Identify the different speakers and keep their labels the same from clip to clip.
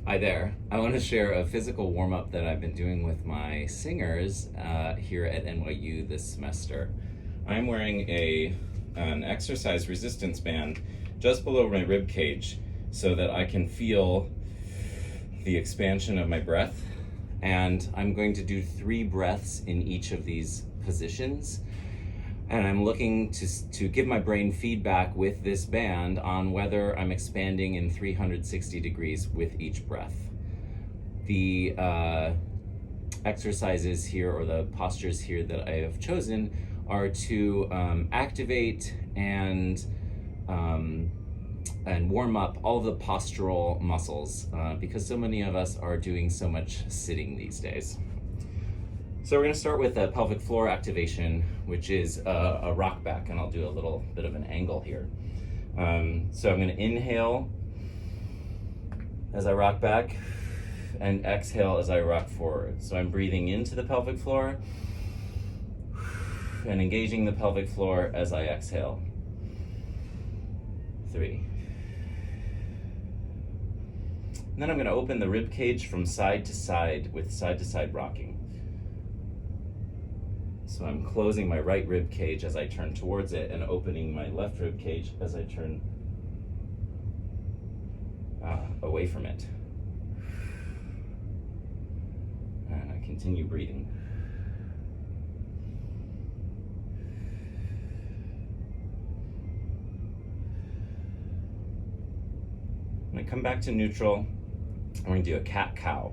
Speaker 1: Hi there. I want to share a physical warm-up that I've been doing with my singers here at NYU this semester. I'm wearing an exercise resistance band just below my rib cage so that I can feel the expansion of my breath. And I'm going to do 3 breaths in each of these positions. And I'm looking to give my brain feedback with this band on whether I'm expanding in 360 degrees with each breath. The exercises here, or the postures here that I have chosen, are to activate and warm up all the postural muscles because so many of us are doing so much sitting these days. So we're going to start with a pelvic floor activation, which is a rock back, and I'll do a little bit of an angle here. So I'm going to inhale as I rock back and exhale as I rock forward. So I'm breathing into the pelvic floor and engaging the pelvic floor as I exhale. 3. And then I'm going to open the rib cage from side to side with side-to-side rocking. So I'm closing my right rib cage as I turn towards it and opening my left rib cage as I turn away from it. And I continue breathing. When I come back to neutral, I'm going to do a cat-cow.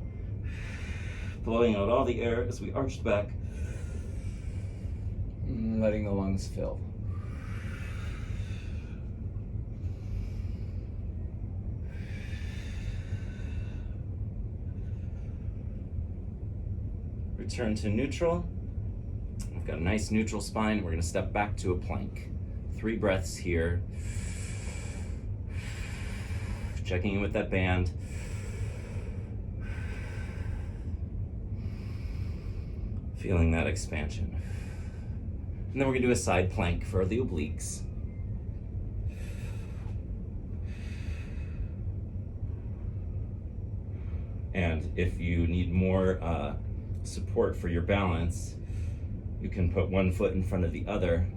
Speaker 1: Blowing out all the air as we arch back. Letting the lungs fill. Return to neutral. I've got a nice neutral spine. We're going to step back to a plank. 3 breaths here. Checking in with that band. Feeling that expansion. And then we're going to do a side plank for the obliques. And if you need more support for your balance, you can put one foot in front of the other.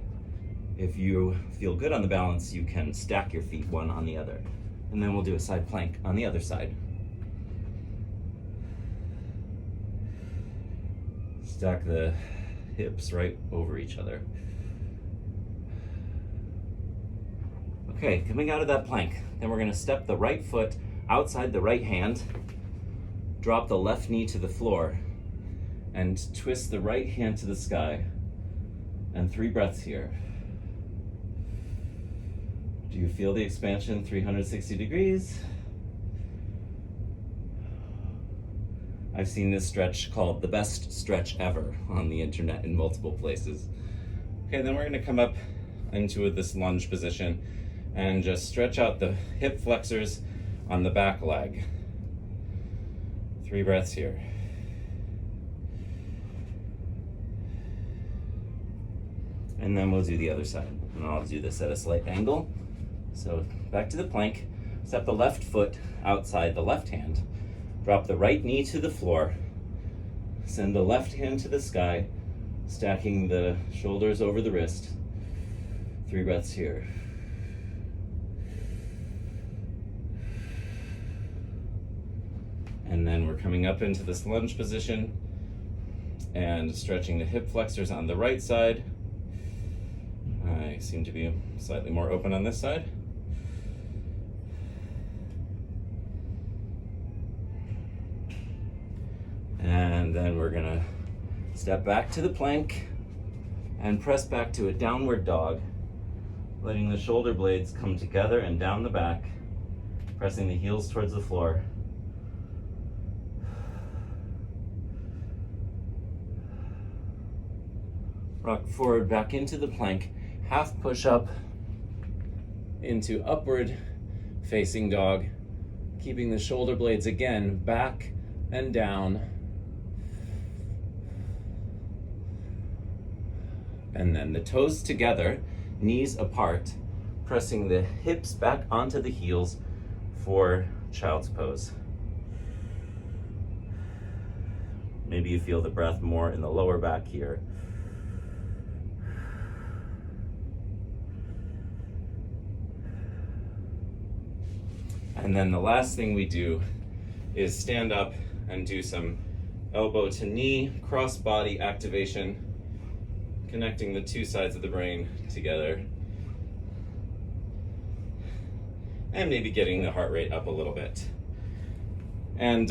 Speaker 1: If you feel good on the balance, you can stack your feet one on the other. And then we'll do a side plank on the other side. Stack the hips right over each other. Okay, coming out of that plank, then we're going to step the right foot outside the right hand, drop the left knee to the floor, and twist the right hand to the sky. And 3 breaths here. Do you feel the expansion 360 degrees? I've seen this stretch called the best stretch ever on the internet in multiple places. Okay, then we're going to come up into this lunge position and just stretch out the hip flexors on the back leg. 3 breaths here. And then we'll do the other side. And I'll do this at a slight angle. So back to the plank. Step the left foot outside the left hand. Drop the right knee to the floor. Send the left hand to the sky, stacking the shoulders over the wrist. 3 breaths here. And then we're coming up into this lunge position and stretching the hip flexors on the right side. I seem to be slightly more open on this side. And then we're gonna step back to the plank and press back to a downward dog, letting the shoulder blades come together and down the back, pressing the heels towards the floor. Rock forward back into the plank, half push up into upward facing dog, keeping the shoulder blades again back and down. And then the toes together, knees apart, pressing the hips back onto the heels for child's pose. Maybe you feel the breath more in the lower back here. And then the last thing we do is stand up and do some elbow to knee cross body activation, connecting the two sides of the brain together. And maybe getting the heart rate up a little bit. And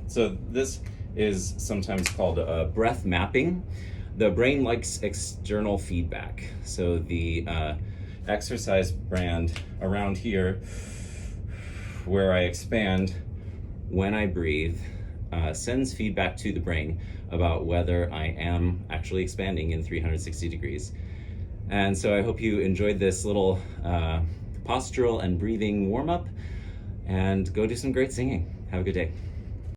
Speaker 1: so this is sometimes called breath mapping. The brain likes external feedback. So the exercise band around here, where I expand when I breathe, sends feedback to the brain about whether I am actually expanding in 360 degrees. And so I hope you enjoyed this little postural and breathing warm-up, and go do some great singing. Have a good day.